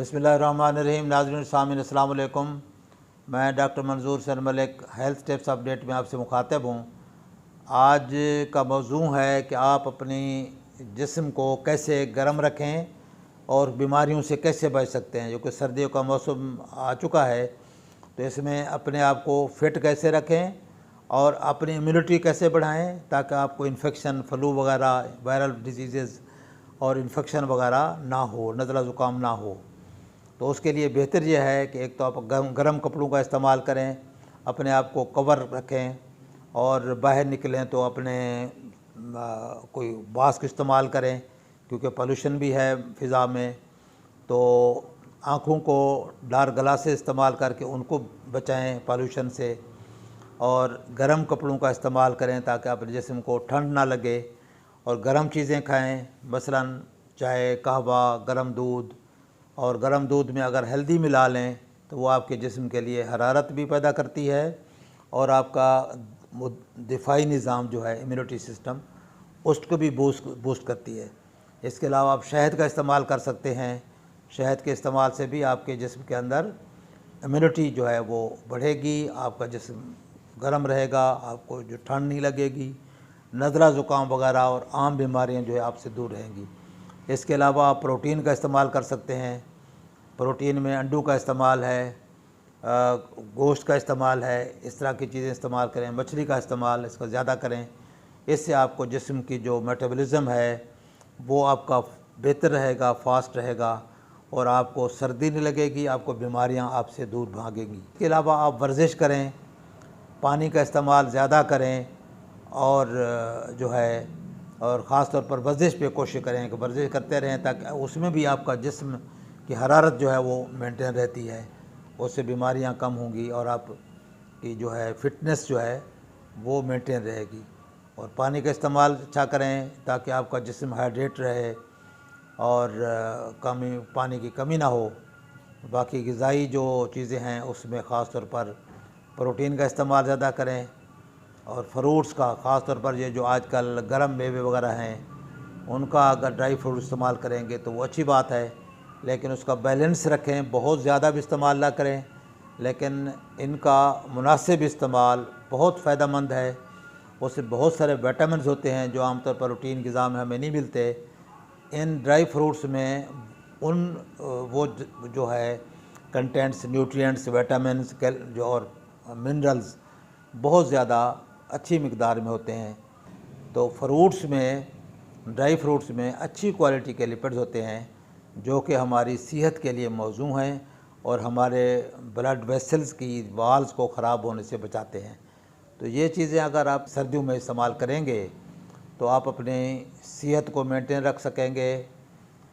बिस्मिल्लाहिर्रहमानिर्रहीम। नाज़रीन सामीन अस्सलाम वालेकुम। मैं डॉक्टर मंजूर sir Malik health tips update में आपसे मुखातिब हूँ। आज का मौजू है कि आप अपनी जिस्म को कैसे गर्म रखें और बीमारियों से कैसे बच सकते हैं। जो कि सर्दियों का मौसम आ चुका है, तो इसमें अपने आप को फ़िट कैसे रखें और अपनी इम्यूनिटी कैसे बढ़ाएं ताकि आपको इन्फेक्शन, फ्लू वगैरह, वायरल डिजीज़ और इन्फेक्शन वगैरह ना हो, नज़ला ज़ुकाम ना हो। तो उसके लिए बेहतर यह है कि एक तो आप गर्म कपड़ों का इस्तेमाल करें, अपने आप को कवर रखें, और बाहर निकलें तो अपने कोई मास्क इस्तेमाल करें क्योंकि पोल्यूशन भी है फ़िज़ा में। तो आँखों को डार्क ग्लासेस इस्तेमाल करके उनको बचाएं पोल्यूशन से, और गर्म कपड़ों का इस्तेमाल करें ताकि अपने जिस्म को ठंड ना लगे, और गर्म चीज़ें खाएं, मसलन चाय, कहवा, गर्म दूध। और गर्म दूध में अगर हल्दी मिला लें तो वो आपके जिस्म के लिए हरारत भी पैदा करती है और आपका दिफाई निज़ाम जो है, इम्यूनिटी सिस्टम, उसको भी बूस्ट करती है। इसके अलावा आप शहद का इस्तेमाल कर सकते हैं। शहद के इस्तेमाल से भी आपके जिस्म के अंदर इम्यूनिटी जो है वो बढ़ेगी, आपका जिस्म गर्म रहेगा, आपको जो ठंड नहीं लगेगी, नज़ला ज़ुकाम वगैरह और आम बीमारियां जो है आपसे दूर रहेंगी। इसके अलावा आप प्रोटीन का इस्तेमाल कर सकते हैं। प्रोटीन में अंडों का इस्तेमाल है, गोश्त का इस्तेमाल है, इस तरह की चीज़ें इस्तेमाल करें। मछली का इस्तेमाल इसका ज़्यादा करें। इससे आपको जिस्म की जो मेटाबॉलिज़्म है वो आपका बेहतर रहेगा, फास्ट रहेगा, और आपको सर्दी नहीं लगेगी, आपको बीमारियां आपसे दूर भागेंगी। इसके अलावा आप वर्जिश करें, पानी का इस्तेमाल ज़्यादा करें, और जो है और ख़ास तौर पर वर्जिश पे कोशिश करें कि वर्जिश करते रहें ताकि उसमें भी आपका जिस्म की हरारत जो है वो मेंटेन रहती है, उससे बीमारियां कम होंगी और आपकी जो है फ़िटनेस जो है वो मेंटेन रहेगी। और पानी का इस्तेमाल अच्छा करें ताकि आपका जिस्म हाइड्रेट रहे और पानी की कमी ना हो। बाकी ग़िज़ाई जो चीज़ें हैं उसमें ख़ास तौर पर प्रोटीन का इस्तेमाल ज़्यादा करें, और फ्रूट्स का ख़ास तौर पर ये जो आजकल गर्म मेवे वगैरह हैं उनका अगर ड्राई फ्रूट इस्तेमाल करेंगे तो वो अच्छी बात है, लेकिन उसका बैलेंस रखें। बहुत ज़्यादा भी इस्तेमाल ना करें, लेकिन इनका मुनासिब इस्तेमाल बहुत फ़ायदेमंद है। उससे बहुत सारे विटामिन्स होते हैं जो आमतौर पर रूटीन ग़िज़ा में हमें नहीं मिलते। इन ड्राई फ्रूट्स में वो जो है कंटेंट्स, न्यूट्रिएंट्स, विटामिन्स जो और मिनरल्स बहुत ज़्यादा अच्छी मिकदार में होते हैं। तो फ्रूट्स में, ड्राई फ्रूट्स में अच्छी क्वालिटी के लिपिड्स होते हैं जो कि हमारी सेहत के लिए मौजू हैं और हमारे ब्लड वेसल्स की वाल्स को ख़राब होने से बचाते हैं। तो ये चीज़ें अगर आप सर्दियों में इस्तेमाल करेंगे तो आप अपनी सेहत को मेंटेन रख सकेंगे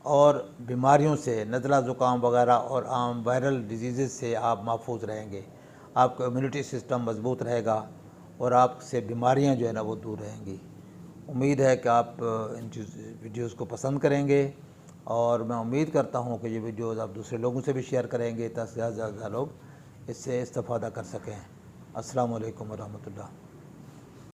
और बीमारियों से, नज़ला ज़ुकाम वगैरह और आम वायरल डिजीज़ से आप महफूज रहेंगे। आपका इम्यूनिटी सिस्टम मज़बूत रहेगा और आपसे बीमारियां जो है ना वो दूर रहेंगी। उम्मीद है कि आप इन वीडियोज़ को पसंद करेंगे, और मैं उम्मीद करता हूं कि ये वीडियोज़ आप दूसरे लोगों से भी शेयर करेंगे ताकि ज़्यादा से ज़्यादा लोग इससे इस्तेफ़ादा कर सकें। अस्सलाम वालेकुम व रहमतुल्लाह।